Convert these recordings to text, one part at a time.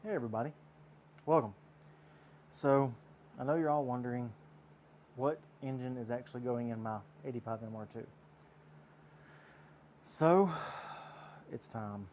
Hey everybody, welcome. So, I know you're all wondering what engine is actually going in my 85 MR2. So, it's time.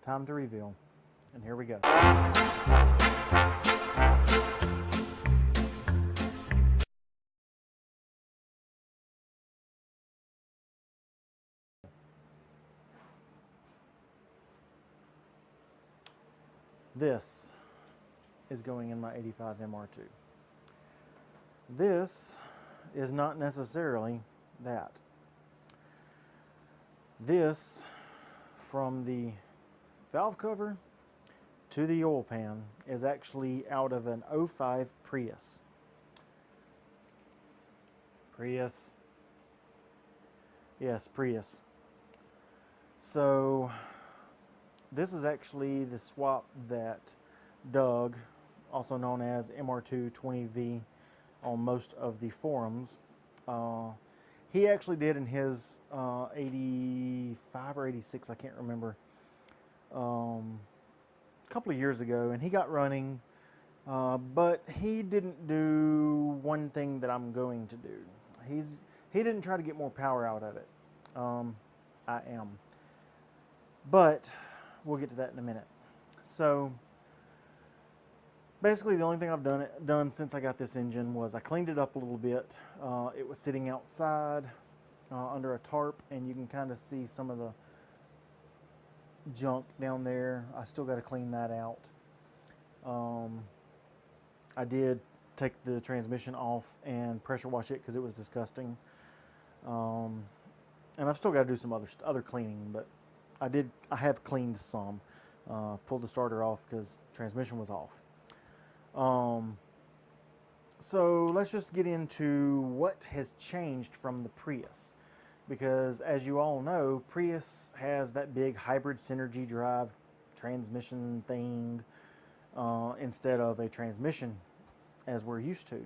Time to reveal. And here we go. This is going in my 85 MR2. This is not necessarily that. This, from the valve cover to the oil pan, is actually out of an '05 Prius. Prius. Yes, Prius. So, this is actually the swap that Doug, also known as MR2 20V on most of the forums, he actually did in his 85 or 86, I can't remember, a couple of years ago, and he got running, but he didn't do one thing that I'm going to do. He didn't try to get more power out of it. I am. But we'll get to that in a minute. So basically the only thing I've done since I got this engine was I cleaned it up a little bit. It was sitting outside under a tarp, and you can kind of see some of the junk down there. I still got to clean that out. I did take the transmission off and pressure wash it because it was disgusting. And I've still got to do some other cleaning, but I have cleaned some. Pulled the starter off because transmission was off. So let's just get into what has changed from the Prius, because as you all know, Prius has that big hybrid synergy drive transmission thing instead of a transmission as we're used to.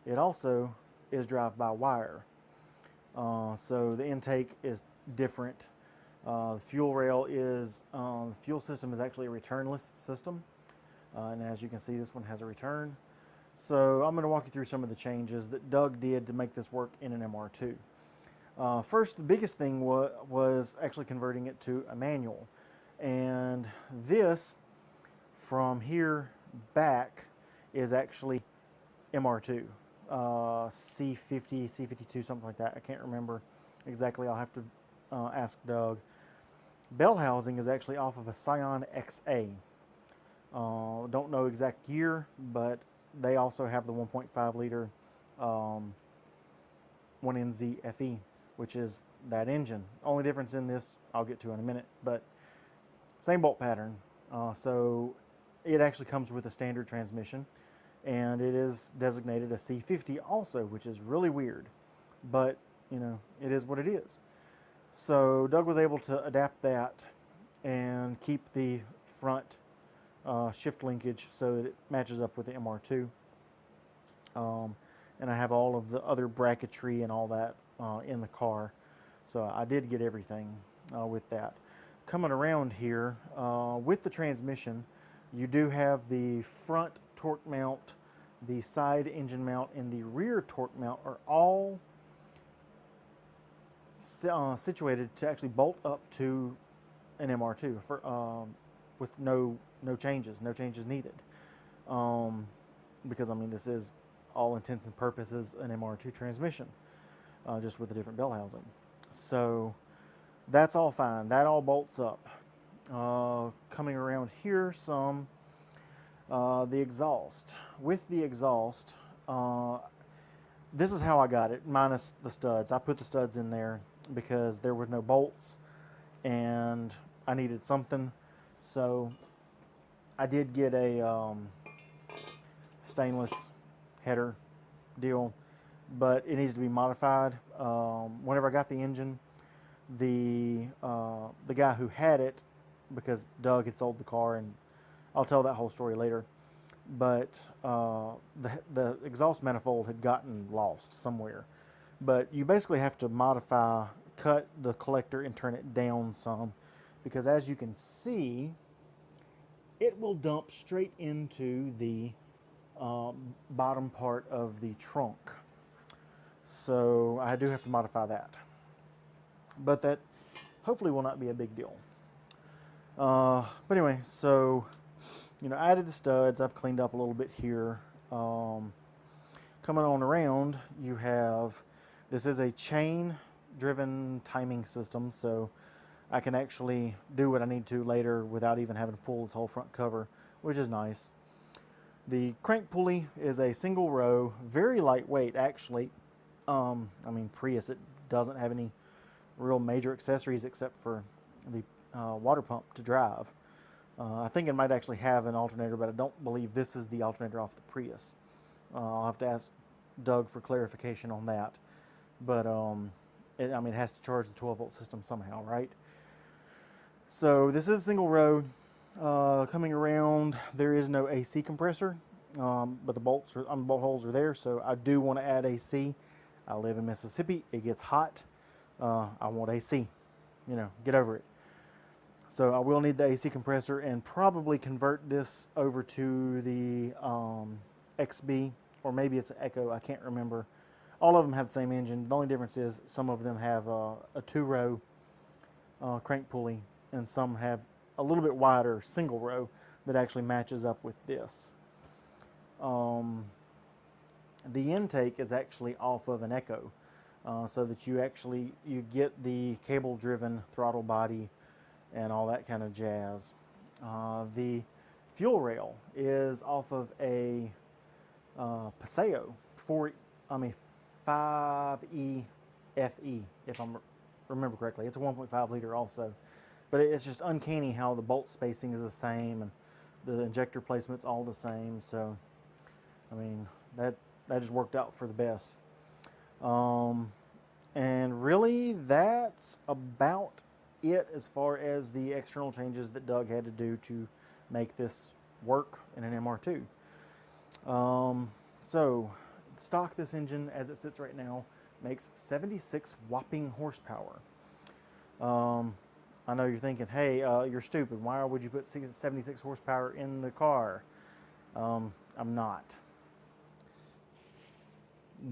It also is drive-by-wire. So the intake is different. The fuel rail is, the fuel system is actually a returnless system. And as you can see, this one has a return. So I'm going to walk you through some of the changes that Doug did to make this work in an MR2. First, the biggest thing was actually converting it to a manual. And this, from here back, is actually MR2. C50, C52, something like that. I can't remember exactly. I'll have to ask Doug. Bell housing is actually off of a Scion XA. Don't know exact year, but they also have the 1.5 liter 1NZ FE, which is that engine. Only difference in this I'll get to in a minute, but same bolt pattern. So it actually comes with a standard transmission, and it is designated a C50 also, which is really weird, but you know, it is what it is. So Doug was able to adapt that and keep the front shift linkage so that it matches up with the MR2. And I have all of the other bracketry and all that in the car. So I did get everything with that. Coming around here, with the transmission, you do have the front torque mount, the side engine mount, and the rear torque mount are all situated to actually bolt up to an MR2 for, with no changes needed. Because I mean, this is all intents and purposes an MR2 transmission, just with a different bell housing. So that's all fine. That all bolts up. Coming around here some, the exhaust. With the exhaust, this is how I got it, minus the studs. I put the studs in there because there were no bolts and I needed something. So I did get a stainless header deal, but it needs to be modified. Whenever I got the engine, the guy who had it, because Doug had sold the car, and I'll tell that whole story later, but the exhaust manifold had gotten lost somewhere. But you basically have to modify, cut the collector and turn it down some, because as you can see, it will dump straight into the bottom part of the trunk. So I do have to modify that. But that hopefully will not be a big deal. But anyway, so, I added the studs. I've cleaned up a little bit here. Coming on around, you have, this is a chain-driven timing system, so I can actually do what I need to later without even having to pull this whole front cover, which is nice. The crank pulley is a single row, very lightweight actually. Prius, it doesn't have any real major accessories except for the water pump to drive. I think it might actually have an alternator, but I don't believe this is the alternator off the Prius. I'll have to ask Doug for clarification on that. But it has to charge the 12-volt system somehow, right? So this is a single row. Coming around, there is no AC compressor, but the bolt holes are there, so I do want to add AC. I live in Mississippi. It gets hot. I want AC. Get over it. So I will need the AC compressor and probably convert this over to the XB, or maybe it's an Echo. I can't remember. All of them have the same engine. The only difference is some of them have a two-row crank pulley, and some have a little bit wider single row that actually matches up with this. The intake is actually off of an Echo, so that you get the cable-driven throttle body and all that kind of jazz. The fuel rail is off of a Paseo 5E FE, if I remember correctly. It's a 1.5 liter also, but it's just uncanny how the bolt spacing is the same and the injector placement's all the same. So, that just worked out for the best. And really, that's about it as far as the external changes that Doug had to do to make this work in an MR2. So, stock this engine as it sits right now makes 76 whopping horsepower. I know you're thinking, hey, you're stupid. Why would you put 76 horsepower in the car? I'm not.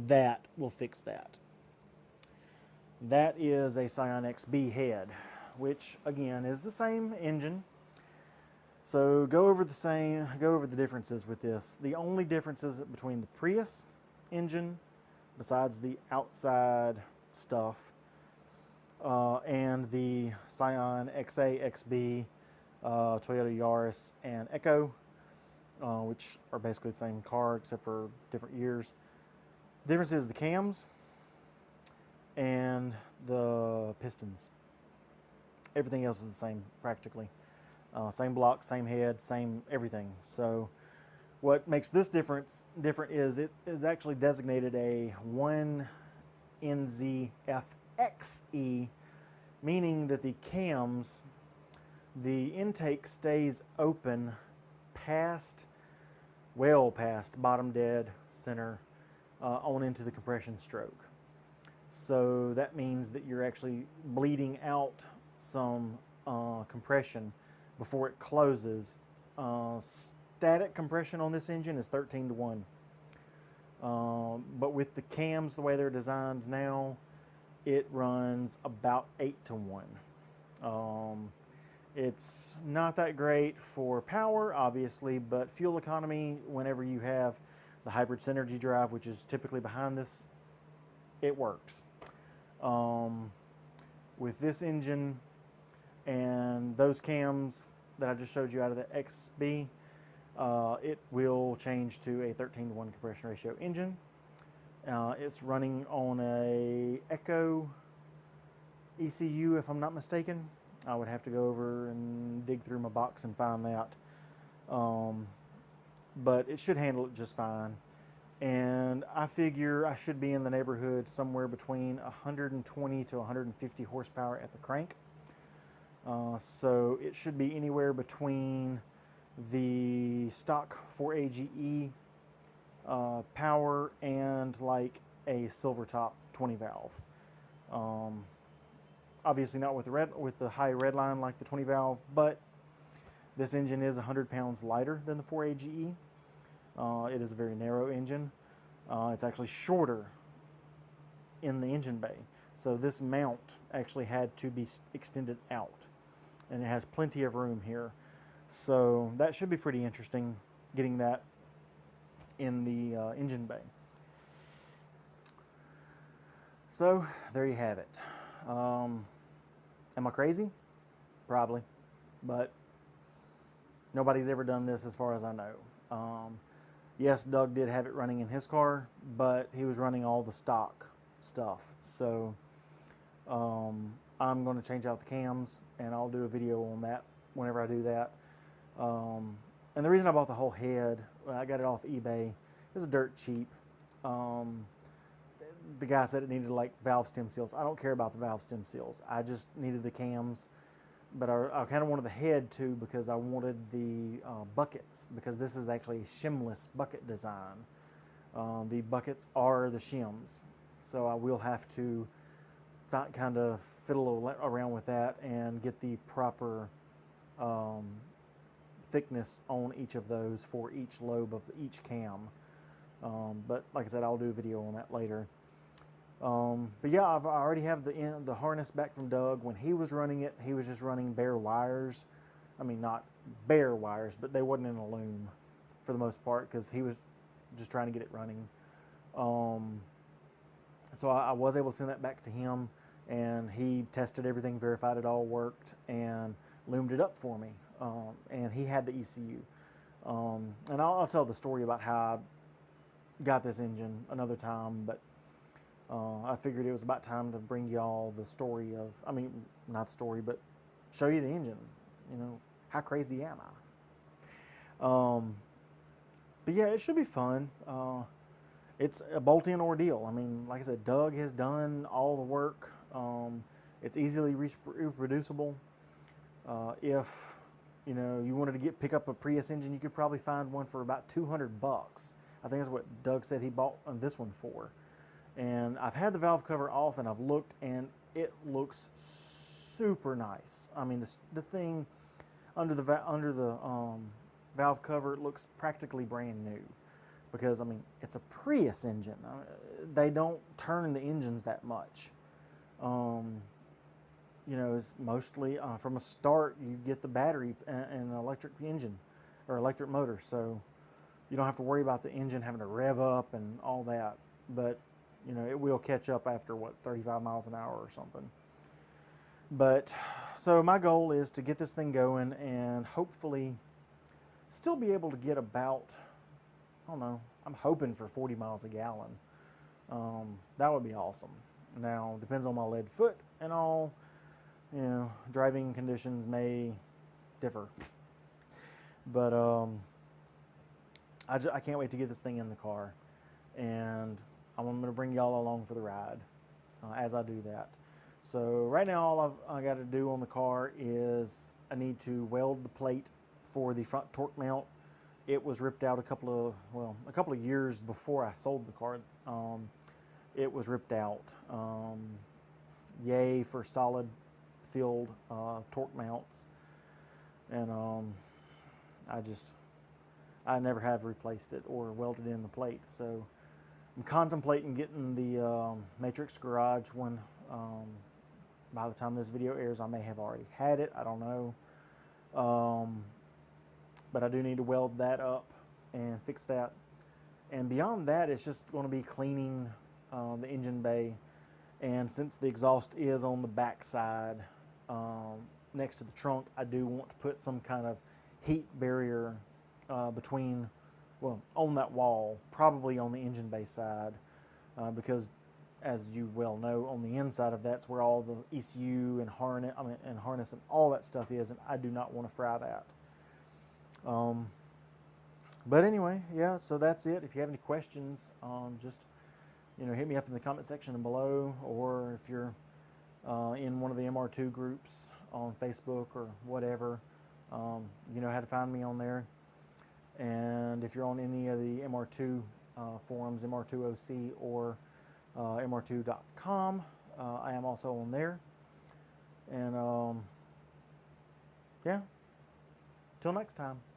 That will fix that. That is a Scion XB head, which again is the same engine. So go over the differences with this. The only differences between the Prius engine, besides the outside stuff, and the Scion XA, XB, Toyota Yaris, and Echo, which are basically the same car except for different years. The difference is the cams and the pistons. Everything else is the same practically. Same block, same head, same everything. So what makes this different is it is actually designated a 1NZFXE, meaning that the cams, the intake stays open well past bottom dead center on into the compression stroke. So that means that you're actually bleeding out some compression before it closes. Static compression on this engine is 13:1. But with the cams the way they're designed now, it runs about 8:1. It's not that great for power, obviously, but fuel economy, whenever you have the hybrid synergy drive, which is typically behind this, it works. With this engine and those cams that I just showed you out of the XB, it will change to a 13:1 compression ratio engine. It's running on a Echo ECU, if I'm not mistaken. I would have to go over and dig through my box and find that. But it should handle it just fine. And I figure I should be in the neighborhood somewhere between 120 to 150 horsepower at the crank. So it should be anywhere between the stock 4AGE power and like a silver top 20 valve. Obviously not with the high red line like the 20 valve, but This engine is 100 pounds lighter than the 4AGE. It is a very narrow engine. It's actually shorter in the engine bay. So this mount actually had to be extended out. And it has plenty of room here. So that should be pretty interesting, getting that in the engine bay. So there you have it. Am I crazy? Probably. But nobody's ever done this as far as I know. Yes, Doug did have it running in his car, but he was running all the stock stuff. So I'm going to change out the cams, and I'll do a video on that whenever I do that. And the reason I bought the whole head, I got it off eBay. It's dirt cheap. The guy said it needed like valve stem seals. I don't care about the valve stem seals. I just needed the cams. But I kind of wanted the head too, because I wanted the buckets, because this is actually a shimless bucket design. The buckets are the shims, so I will have to kind of fiddle around with that and get the proper thickness on each of those for each lobe of each cam. But like I said, I'll do a video on that later. But yeah, I already have the harness back from Doug. When he was running it, he was just running bare wires. I mean, not bare wires, but they wasn't in a loom for the most part, because he was just trying to get it running. So I was able to send that back to him, and he tested everything, verified it all worked, and loomed it up for me. And he had the ECU. And I'll tell the story about how I got this engine another time, but I figured it was about time to bring y'all the story of, I mean, not the story, but show you the engine. You know, how crazy am I? But yeah, it should be fun. It's a bolt-in ordeal. I mean, like I said, Doug has done all the work. It's easily reproducible. If you know you wanted to pick up a Prius engine, you could probably find one for about $200. I think that's what Doug said he bought this one for. And I've had the valve cover off, and I've looked, and it looks super nice. I mean, the thing under the valve cover, it looks practically brand new, because I mean, it's a Prius engine. They don't turn the engines that much. You know, it's mostly from a start you get the battery and an electric engine or electric motor, so you don't have to worry about the engine having to rev up and all that. But you know, it will catch up after, what, 35 miles an hour or something. But, so my goal is to get this thing going and hopefully still be able to get about, I don't know, I'm hoping for 40 miles a gallon. That would be awesome. Now, depends on my lead foot and all. You know, driving conditions may differ. But I can't wait to get this thing in the car. And I'm going to bring y'all along for the ride as I do that. So right now, all I got to do on the car is I need to weld the plate for the front torque mount. It was ripped out a couple of years before I sold the car. It was ripped out. Yay for solid filled torque mounts. And I never have replaced it or welded in the plate. So I'm contemplating getting the Matrix Garage one. By the time this video airs, I may have already had it. I don't know. But I do need to weld that up and fix that. And beyond that, it's just going to be cleaning the engine bay. And since the exhaust is on the back side next to the trunk, I do want to put some kind of heat barrier between, well, on that wall, probably on the engine bay side, because as you well know, on the inside of that's where all the ECU and harness and all that stuff is, and I do not want to fry that. But anyway, yeah, so that's it. If you have any questions, just hit me up in the comment section below, or if you're in one of the MR2 groups on Facebook or whatever, you know how to find me on there. And if you're on any of the MR2 forums, MR2OC or MR2.com, I am also on there. And yeah, Till next time.